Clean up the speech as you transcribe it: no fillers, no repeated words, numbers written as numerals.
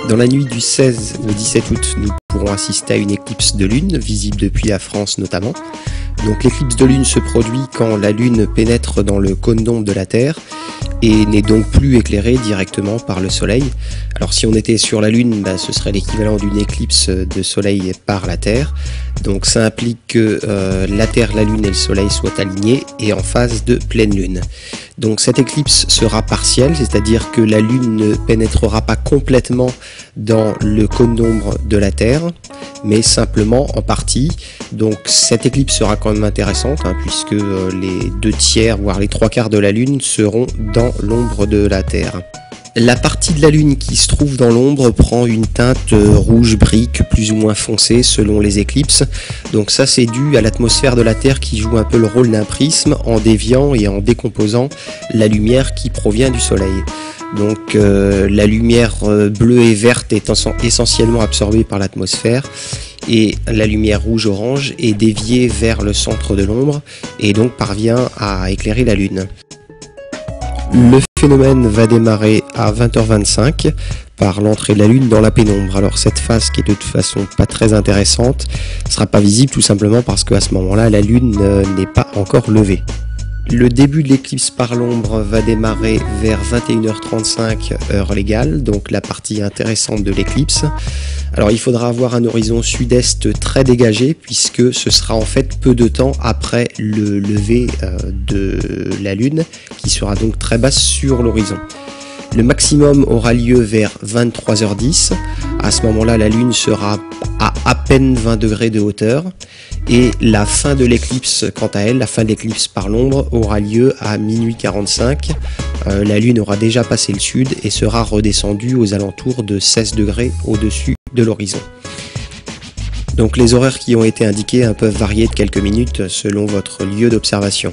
Dans la nuit du 16 au 17 août, nous pourrons assister à une éclipse de lune, visible depuis la France notamment. Donc l'éclipse de lune se produit quand la lune pénètre dans le cône d'ombre de la Terre et n'est donc plus éclairée directement par le soleil. Alors si on était sur la lune, ce serait l'équivalent d'une éclipse de soleil par la Terre. Donc ça implique que la Terre, la lune et le soleil soient alignés et en phase de pleine lune. Donc cette éclipse sera partielle, c'est-à-dire que la lune ne pénétrera pas complètement dans le cône d'ombre de la Terre, mais simplement en partie. Donc cette éclipse sera quand même intéressante, puisque les 2/3, voire les 3/4 de la lune seront dans l'ombre de la Terre. La partie de la lune qui se trouve dans l'ombre prend une teinte rouge brique plus ou moins foncée selon les éclipses. Donc ça c'est dû à l'atmosphère de la Terre qui joue un peu le rôle d'un prisme en déviant et en décomposant la lumière qui provient du soleil. Donc la lumière bleue et verte est essentiellement absorbée par l'atmosphère et la lumière rouge-orange est déviée vers le centre de l'ombre et donc parvient à éclairer la lune. Le phénomène va démarrer à 20h25 par l'entrée de la lune dans la pénombre. Alors cette phase qui est de toute façon pas très intéressante ne sera pas visible tout simplement parce qu'à ce moment-là la lune n'est pas encore levée. Le début de l'éclipse par l'ombre va démarrer vers 21h35 heure légale, donc la partie intéressante de l'éclipse. Alors il faudra avoir un horizon sud-est très dégagé puisque ce sera en fait peu de temps après le lever de la lune qui sera donc très basse sur l'horizon. Le maximum aura lieu vers 23h10. À ce moment-là, la lune sera à peine 20 degrés de hauteur. Et la fin de l'éclipse, quant à elle, la fin de l'éclipse par l'ombre aura lieu à minuit 45. La lune aura déjà passé le sud et sera redescendue aux alentours de 16 degrés au-dessus de l'horizon. Donc les horaires qui ont été indiqués peuvent varier de quelques minutes selon votre lieu d'observation.